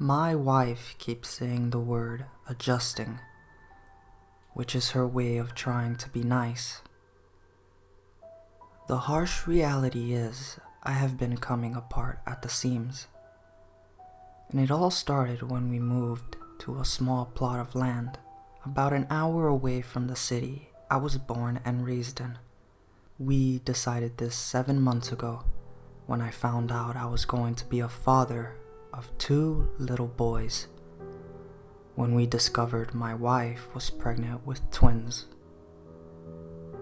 My wife keeps saying the word adjusting, which is her way of trying to be nice. The harsh reality is I have been coming apart at the seams. And it all started when we moved to a small plot of land about an hour away from the city I was born and raised in. We decided this 7 months ago when I found out I was going to be a father of 2 little boys, when we discovered my wife was pregnant with twins.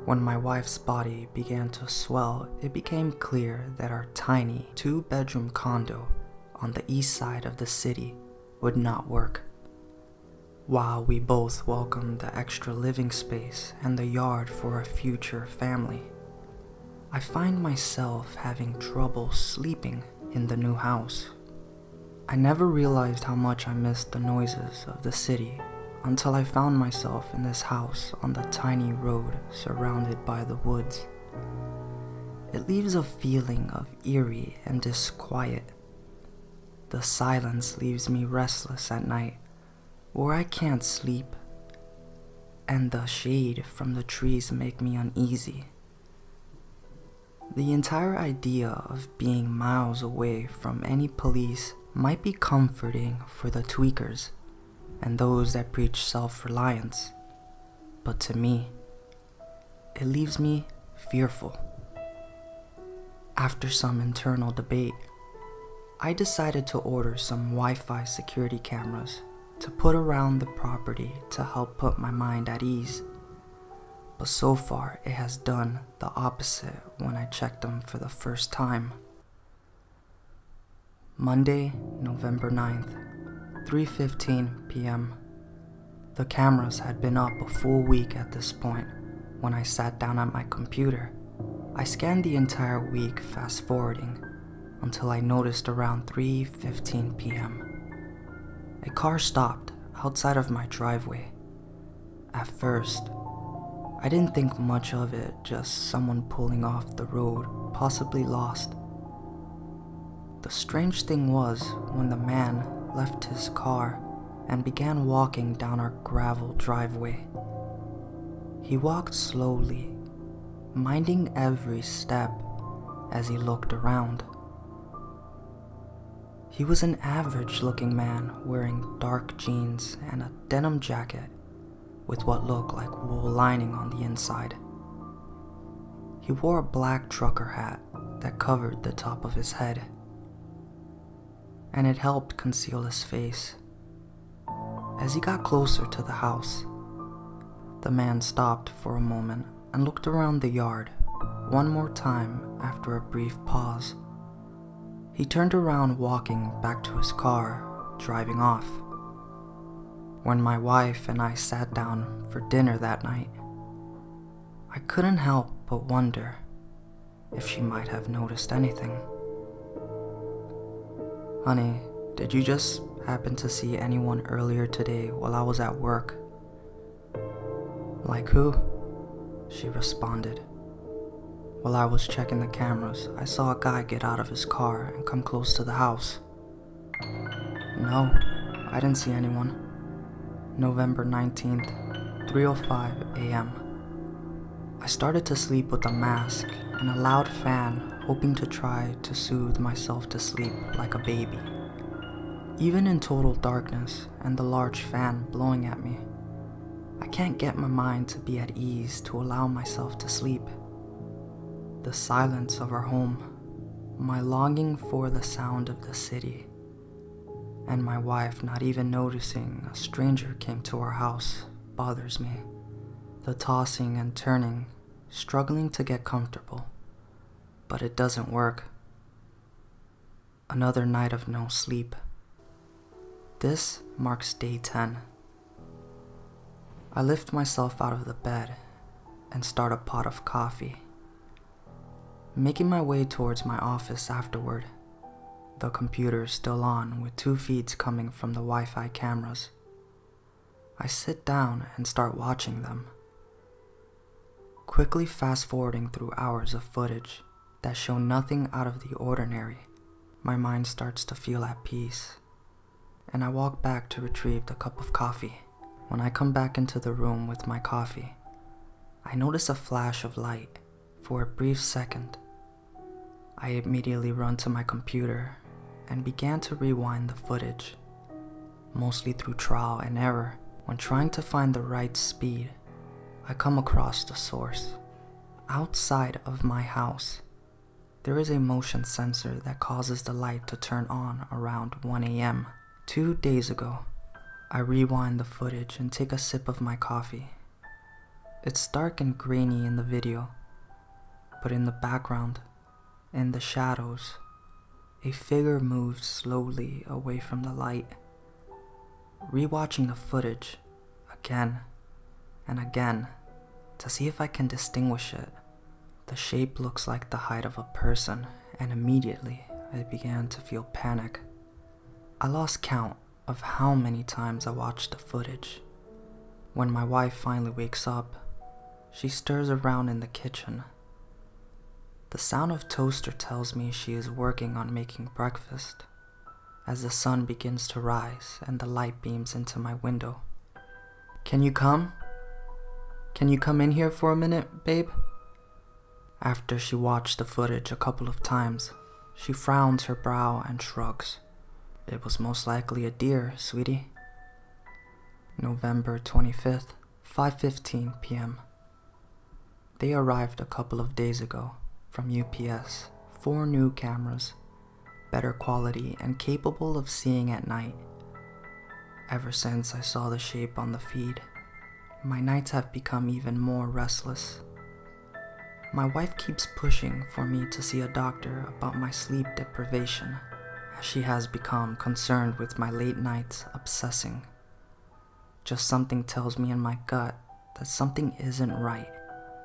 When my wife's body began to swell, it became clear that our tiny 2-bedroom condo on the east side of the city would not work. While we both welcomed the extra living space and the yard for a future family, I find myself having trouble sleeping in the new house. I never realized how much I missed the noises of the city until I found myself in this house on the tiny road surrounded by the woods. It leaves a feeling of eerie and disquiet. The silence leaves me restless at night, where I can't sleep, and the shade from the trees make me uneasy. The entire idea of being miles away from any police might be comforting for the tweakers and those that preach self-reliance, but to me, it leaves me fearful. After some internal debate, I decided to order some Wi-Fi security cameras to put around the property to help put my mind at ease. But so far, it has done the opposite when I checked them for the first time. Monday, November 9th, 3:15 p.m. The cameras had been up a full week at this point when I sat down at my computer. I scanned the entire week, fast forwarding, until I noticed around 3:15 p.m. a car stopped outside of my driveway. At first, I didn't think much of it, just someone pulling off the road, possibly lost. The strange thing was when the man left his car and began walking down our gravel driveway. He walked slowly, minding every step as he looked around. He was an average-looking man wearing dark jeans and a denim jacket with what looked like wool lining on the inside. He wore a black trucker hat that covered the top of his head, and it helped conceal his face. As he got closer to the house, the man stopped for a moment and looked around the yard one more time after a brief pause. He turned around, walking back to his car, driving off. When my wife and I sat down for dinner that night, I couldn't help but wonder if she might have noticed anything. "Honey, did you just happen to see anyone earlier today while I was at work?" "Like who?" she responded. "While I was checking the cameras, I saw a guy get out of his car and come close to the house." "No, I didn't see anyone." November 19th, 3:05 a.m. I started to sleep with a mask and a loud fan, hoping to try to soothe myself to sleep like a baby. Even in total darkness and the large fan blowing at me, I can't get my mind to be at ease to allow myself to sleep. The silence of our home, my longing for the sound of the city, and my wife not even noticing a stranger came to our house bothers me. The tossing and turning, struggling to get comfortable, but it doesn't work. Another night of no sleep. This marks day 10. I lift myself out of the bed and start a pot of coffee, making my way towards my office afterward. The computer is still on with 2 feeds coming from the Wi-Fi cameras. I sit down and start watching them, quickly fast-forwarding through hours of footage that show nothing out of the ordinary. My mind starts to feel at peace, and I walk back to retrieve the cup of coffee. When I come back into the room with my coffee, I notice a flash of light for a brief second. I immediately run to my computer and began to rewind the footage, mostly through trial and error. When trying to find the right speed, I come across the source. Outside of my house, there is a motion sensor that causes the light to turn on around 1 a.m. 2 days ago. I rewind the footage and take a sip of my coffee. It's dark and grainy in the video, but in the background, in the shadows, a figure moves slowly away from the light. Rewatching the footage again and again to see if I can distinguish it, the shape looks like the height of a person, and immediately I began to feel panic. I lost count of how many times I watched the footage. When my wife finally wakes up, she stirs around in the kitchen. The sound of toaster tells me she is working on making breakfast. As the sun begins to rise and the light beams into my window. "Can you come? Can you come in here for a minute, babe?" After she watched the footage a couple of times, she frowns her brow and shrugs. "It was most likely a deer, sweetie." November 25th, 5:15 p.m. They arrived a couple of days ago from UPS. 4 new cameras, better quality and capable of seeing at night. Ever since I saw the shape on the feed, my nights have become even more restless. My wife keeps pushing for me to see a doctor about my sleep deprivation, as she has become concerned with my late nights obsessing. Just something tells me in my gut that something isn't right,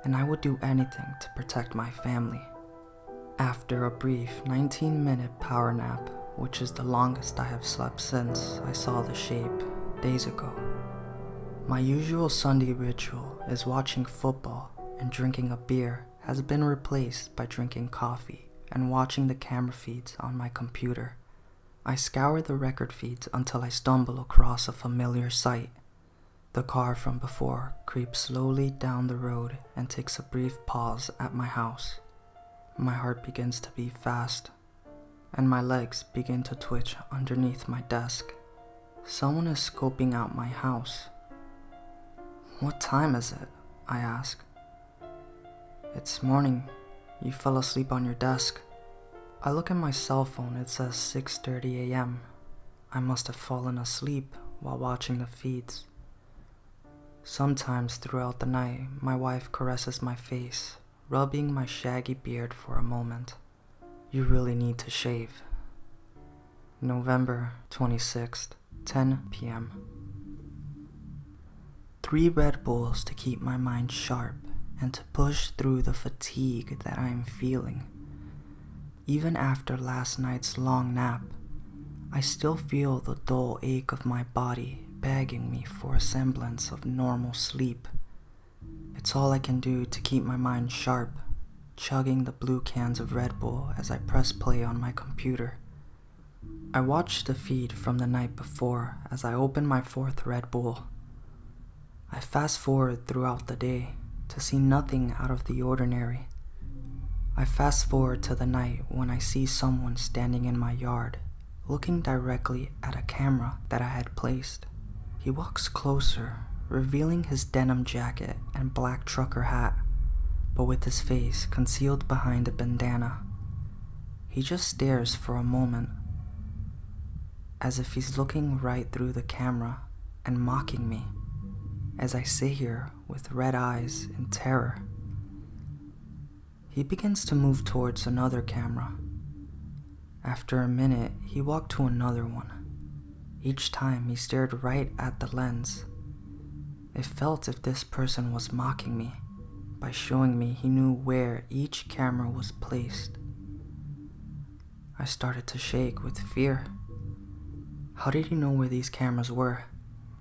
and I would do anything to protect my family. After a brief 19-minute power nap, which is the longest I have slept since I saw the shape days ago, my usual Sunday ritual is watching football and drinking a beer has been replaced by drinking coffee and watching the camera feeds on my computer. I scour the record feeds until I stumble across a familiar sight. The car from before creeps slowly down the road and takes a brief pause at my house. My heart begins to beat fast, and my legs begin to twitch underneath my desk. Someone is scoping out my house. "What time is it?" I ask. "It's morning. You fell asleep on your desk." I look at my cell phone. It says 6:30 a.m. I must have fallen asleep while watching the feeds. Sometimes throughout the night, my wife caresses my face, rubbing my shaggy beard for a moment. "You really need to shave." November 26th, 10 p.m. 3 Red Bulls to keep my mind sharp and to push through the fatigue that I am feeling. Even after last night's long nap, I still feel the dull ache of my body begging me for a semblance of normal sleep. It's all I can do to keep my mind sharp, chugging the blue cans of Red Bull as I press play on my computer. I watch the feed from the night before as I open my 4th Red Bull. I fast forward throughout the day to see nothing out of the ordinary. I fast forward to the night when I see someone standing in my yard, looking directly at a camera that I had placed. He walks closer, revealing his denim jacket and black trucker hat, but with his face concealed behind a bandana. He just stares for a moment, as if he's looking right through the camera and mocking me, as I sit here with red eyes in terror. He begins to move towards another camera. After a minute, he walked to another one. Each time he stared right at the lens. It felt as if this person was mocking me by showing me he knew where each camera was placed. I started to shake with fear. How did he know where these cameras were?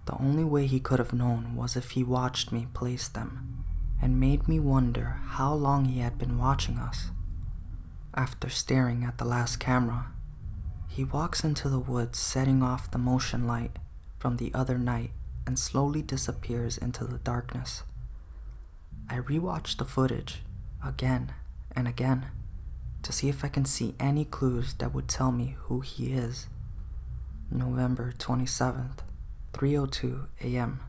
The only way he could have known was if he watched me place them, and made me wonder how long he had been watching us. After staring at the last camera, He walks into the woods, setting off the motion light from the other night and slowly disappears into the darkness. I rewatch the footage again and again to see if I can see any clues that would tell me who he is. November 27th, 3:02 a.m.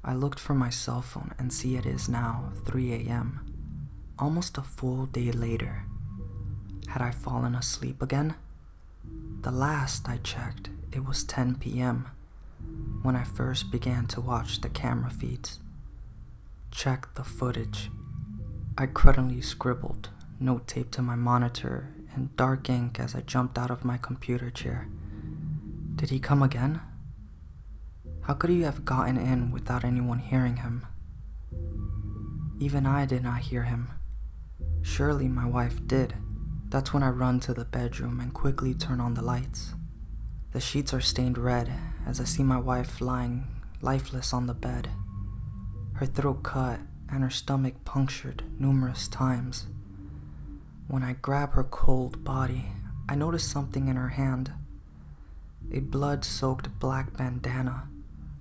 I looked for my cell phone and see it is now 3 a.m., almost a full day later. Had I fallen asleep again? The last I checked, it was 10 p.m. when I first began to watch the camera feeds. Check the footage. I crudely scribbled, note taped to my monitor in dark ink as I jumped out of my computer chair. Did he come again? How could he have gotten in without anyone hearing him? Even I did not hear him. Surely my wife did. That's when I run to the bedroom and quickly turn on the lights. The sheets are stained red as I see my wife lying lifeless on the bed, her throat cut and her stomach punctured numerous times. When I grab her cold body, I notice something in her hand. A blood-soaked black bandana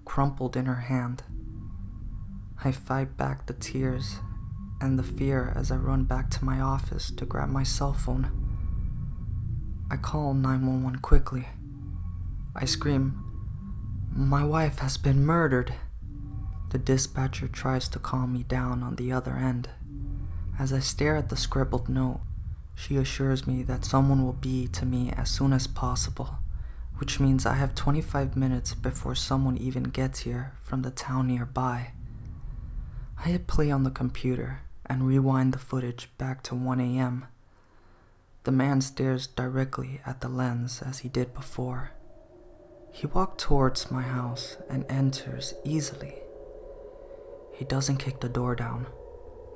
crumpled in her hand. I fight back the tears and the fear as I run back to my office to grab my cell phone. I call 911 quickly. I scream, "My wife has been murdered!" The dispatcher tries to calm me down on the other end. As I stare at the scribbled note, she assures me that someone will be to me as soon as possible, which means I have 25 minutes before someone even gets here from the town nearby. I hit play on the computer and rewind the footage back to 1 a.m. The man stares directly at the lens as he did before. He walked towards my house and enters easily. He doesn't kick the door down,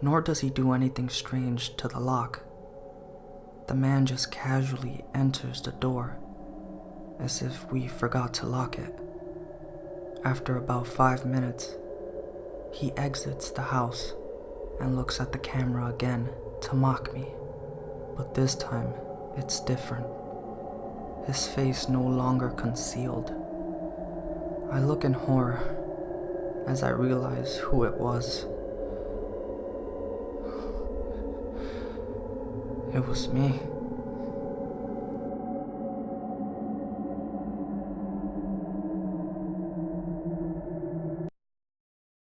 nor does he do anything strange to the lock. The man just casually enters the door, as if we forgot to lock it. After about 5 minutes, he exits the house and looks at the camera again to mock me. But this time, it's different. His face no longer concealed. I look in horror as I realize who it was. It was me.